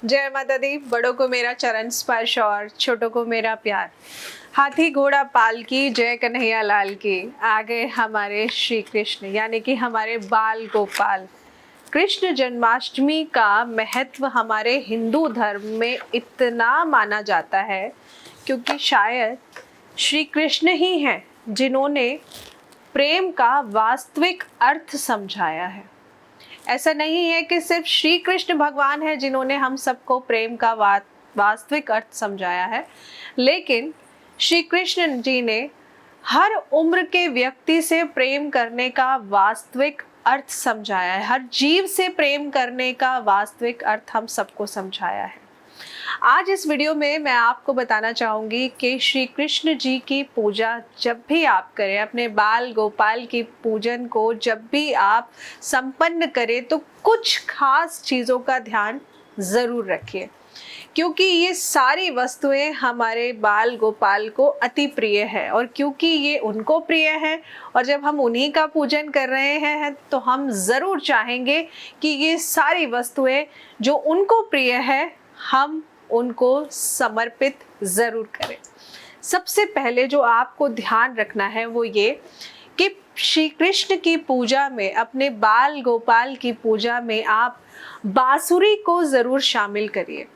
जय माता दी। बड़ों को मेरा चरण स्पर्श और छोटों को मेरा प्यार। हाथी घोड़ा पाल की जय कन्हैया लाल की। आ गए हमारे श्री कृष्ण यानी कि हमारे बाल गोपाल। कृष्ण जन्माष्टमी का महत्व हमारे हिंदू धर्म में इतना माना जाता है क्योंकि शायद श्री कृष्ण ही हैं जिन्होंने प्रेम का वास्तविक अर्थ समझाया है। ऐसा नहीं है कि सिर्फ श्री कृष्ण भगवान है जिन्होंने हम सबको प्रेम का वास्तविक अर्थ समझाया है, लेकिन श्री कृष्ण जी ने हर उम्र के व्यक्ति से प्रेम करने का वास्तविक अर्थ समझाया है। हर जीव से प्रेम करने का वास्तविक अर्थ हम सबको समझाया है। आज इस वीडियो में मैं आपको बताना चाहूँगी कि श्री कृष्ण जी की पूजा जब भी आप करें, अपने बाल गोपाल की पूजन को जब भी आप संपन्न करें तो कुछ खास चीज़ों का ध्यान ज़रूर रखिए, क्योंकि ये सारी वस्तुएं हमारे बाल गोपाल को अति प्रिय है। और क्योंकि ये उनको प्रिय है और जब हम उन्हीं का पूजन कर रहे हैं तो हम ज़रूर चाहेंगे कि ये सारी वस्तुएं जो उनको प्रिय है हम उनको समर्पित ज़रूर करें। सबसे पहले जो आपको ध्यान रखना है वो ये कि श्री कृष्ण की पूजा में, अपने बाल गोपाल की पूजा में आप बांसुरी को ज़रूर शामिल करिए।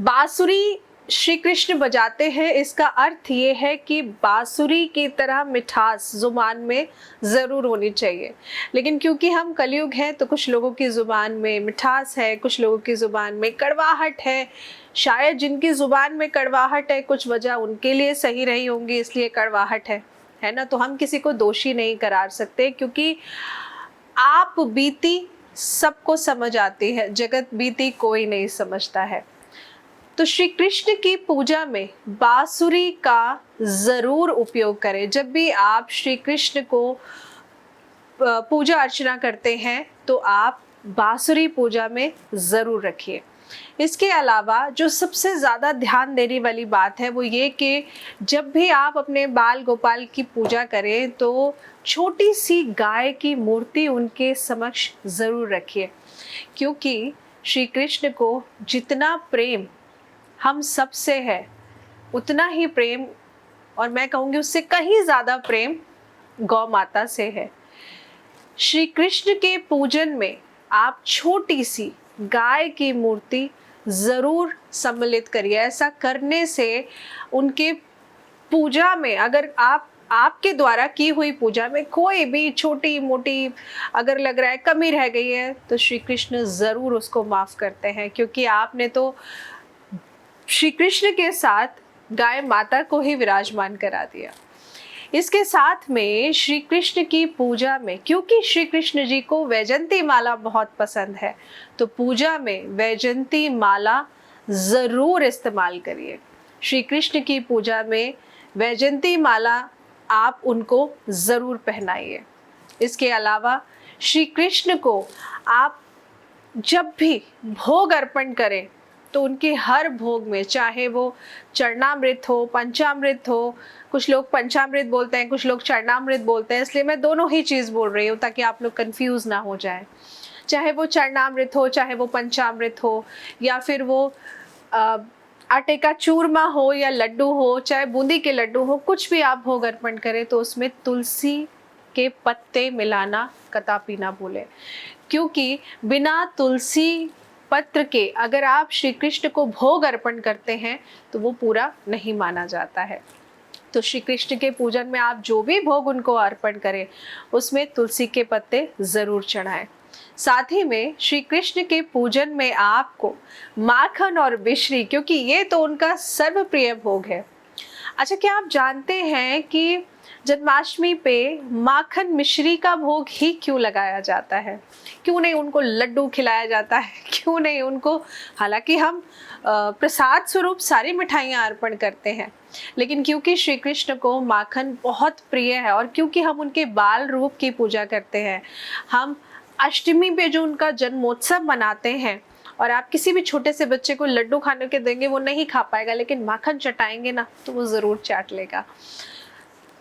बांसुरी श्री कृष्ण बजाते हैं, इसका अर्थ ये है कि बांसुरी की तरह मिठास जुबान में ज़रूर होनी चाहिए। लेकिन क्योंकि हम कलयुग हैं तो कुछ लोगों की ज़ुबान में मिठास है, कुछ लोगों की ज़ुबान में कड़वाहट है। शायद जिनकी ज़ुबान में कड़वाहट है कुछ वजह उनके लिए सही रही होंगी, इसलिए कड़वाहट है ना। तो हम किसी को दोषी नहीं करार सकते, क्योंकि आप बीती सबको समझ आती है, जगत बीती कोई नहीं समझता है। तो श्री कृष्ण की पूजा में बांसुरी का ज़रूर उपयोग करें। जब भी आप श्री कृष्ण को पूजा अर्चना करते हैं तो आप बांसुरी पूजा में ज़रूर रखिए। इसके अलावा जो सबसे ज़्यादा ध्यान देने वाली बात है वो ये कि जब भी आप अपने बाल गोपाल की पूजा करें तो छोटी सी गाय की मूर्ति उनके समक्ष ज़रूर रखिए, क्योंकि श्री कृष्ण को जितना प्रेम हम सब से है उतना ही प्रेम, और मैं कहूँगी उससे कहीं ज़्यादा प्रेम गौ माता से है। श्री कृष्ण के पूजन में आप छोटी सी गाय की मूर्ति ज़रूर सम्मिलित करिए। ऐसा करने से उनके पूजा में, अगर आपके द्वारा की हुई पूजा में कोई भी छोटी मोटी अगर लग रहा है कमी रह गई है तो श्री कृष्ण ज़रूर उसको माफ़ करते हैं, क्योंकि आपने तो श्री कृष्ण के साथ गाय माता को ही विराजमान करा दिया। इसके साथ में श्री कृष्ण की पूजा में, क्योंकि श्री कृष्ण जी को वैजंती माला बहुत पसंद है, तो पूजा में वैजंती माला ज़रूर इस्तेमाल करिए। श्री कृष्ण की पूजा में वैजंती माला आप उनको ज़रूर पहनाइए। इसके अलावा श्री कृष्ण को आप जब भी भोग अर्पण करें तो उनके हर भोग में, चाहे वो चरणामृत हो, पंचामृत हो, कुछ लोग पंचामृत बोलते हैं, कुछ लोग चरणामृत बोलते हैं, इसलिए मैं दोनों ही चीज़ बोल रही हूँ ताकि आप लोग कंफ्यूज ना हो जाए। चाहे वो चरणामृत हो, चाहे वो पंचामृत हो, या फिर वो आटे का चूरमा हो या लड्डू हो, चाहे बूंदी के लड्डू हो, कुछ भी आप भोग अर्पण करें तो उसमें तुलसी के पत्ते मिलाना कदापि ना भूलें, क्योंकि बिना तुलसी पत्र के अगर आप श्री कृष्ण को भोग अर्पण करते हैं तो वो पूरा नहीं माना जाता है। तो श्री कृष्ण के पूजन में आप जो भी भोग उनको अर्पण करें उसमें तुलसी के पत्ते ज़रूर चढ़ाएं। साथ ही में श्री कृष्ण के पूजन में आपको माखन और मिश्री, क्योंकि ये तो उनका सर्वप्रिय भोग है। अच्छा, क्या आप जानते हैं कि जन्माष्टमी पे माखन मिश्री का भोग ही क्यों लगाया जाता है? क्यों नहीं उनको लड्डू खिलाया जाता है? क्यों नहीं उनको, हालांकि हम प्रसाद स्वरूप सारी मिठाइयाँ अर्पण करते हैं, लेकिन क्योंकि श्री कृष्ण को माखन बहुत प्रिय है और क्योंकि हम उनके बाल रूप की पूजा करते हैं, हम अष्टमी पे जो उनका जन्मोत्सव मनाते हैं, और आप किसी भी छोटे से बच्चे को लड्डू खाने के देंगे वो नहीं खा पाएगा, लेकिन माखन चटाएंगे ना तो वो ज़रूर चाट लेगा।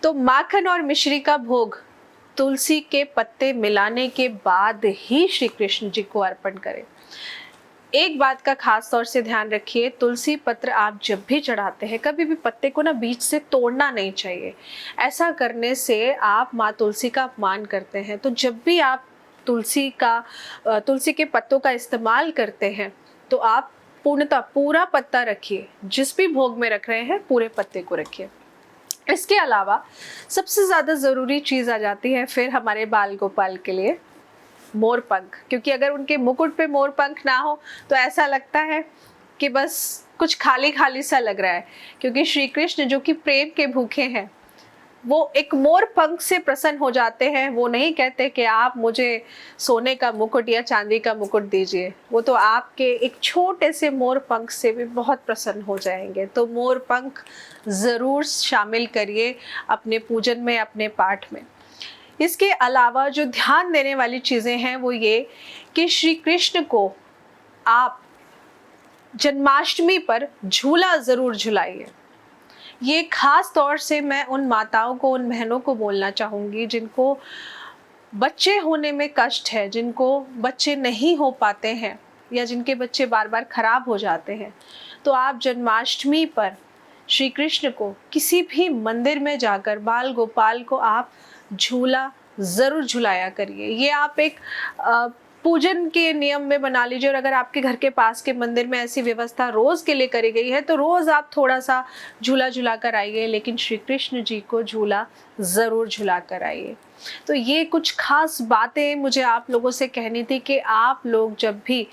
तो माखन और मिश्री का भोग तुलसी के पत्ते मिलाने के बाद ही श्री कृष्ण जी को अर्पण करें। एक बात का खास तौर से ध्यान रखिए, तुलसी पत्र आप जब भी चढ़ाते हैं कभी भी पत्ते को ना बीच से तोड़ना नहीं चाहिए। ऐसा करने से आप माँ तुलसी का अपमान करते हैं। तो जब भी आप तुलसी के पत्तों का इस्तेमाल करते हैं तो आप पूर्णतः पूरा पत्ता रखिए, जिस भी भोग में रख रहे हैं पूरे पत्ते को रखिए। इसके अलावा सबसे ज़्यादा ज़रूरी चीज़ आ जाती है फिर हमारे बाल गोपाल के लिए, मोर पंख। क्योंकि अगर उनके मुकुट पे मोर पंख ना हो तो ऐसा लगता है कि बस कुछ खाली खाली सा लग रहा है। क्योंकि श्री कृष्ण जो कि प्रेम के भूखे हैं, वो एक मोर पंख से प्रसन्न हो जाते हैं। वो नहीं कहते कि आप मुझे सोने का मुकुट या चांदी का मुकुट दीजिए, वो तो आपके एक छोटे से मोर पंख से भी बहुत प्रसन्न हो जाएंगे। तो मोर पंख ज़रूर शामिल करिए अपने पूजन में, अपने पाठ में। इसके अलावा जो ध्यान देने वाली चीज़ें हैं वो ये कि श्री कृष्ण को आप जन्माष्टमी पर झूला ज़रूर झुलाइए। ये खास तौर से मैं उन माताओं को, उन बहनों को बोलना चाहूँगी जिनको बच्चे होने में कष्ट है, जिनको बच्चे नहीं हो पाते हैं या जिनके बच्चे बार बार खराब हो जाते हैं। तो आप जन्माष्टमी पर श्री कृष्ण को किसी भी मंदिर में जाकर बाल गोपाल को आप झूला ज़रूर झुलाया करिए। ये आप एक पूजन के नियम में बना लीजिए। और अगर आपके घर के पास के मंदिर में ऐसी व्यवस्था रोज़ के लिए करी गई है तो रोज़ आप थोड़ा सा झूला झुला कर आइए, लेकिन श्री कृष्ण जी को झूला ज़रूर झुला कर आइए। तो ये कुछ खास बातें मुझे आप लोगों से कहनी थी कि आप लोग जब भी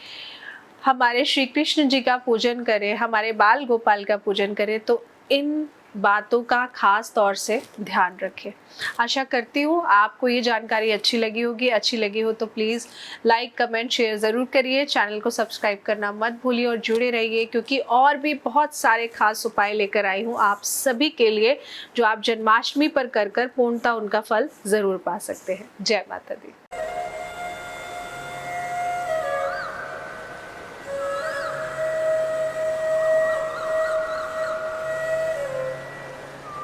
हमारे श्री कृष्ण जी का पूजन करें, हमारे बाल गोपाल का पूजन करें, तो इन बातों का खास तौर से ध्यान रखें। आशा करती हूँ आपको ये जानकारी अच्छी लगी होगी। अच्छी लगी हो तो प्लीज़ लाइक, कमेंट, शेयर ज़रूर करिए। चैनल को सब्सक्राइब करना मत भूलिए और जुड़े रहिए, क्योंकि और भी बहुत सारे खास उपाय लेकर आई हूँ आप सभी के लिए, जो आप जन्माष्टमी पर कर पूर्णतः उनका फल ज़रूर पा सकते हैं। जय माता दी।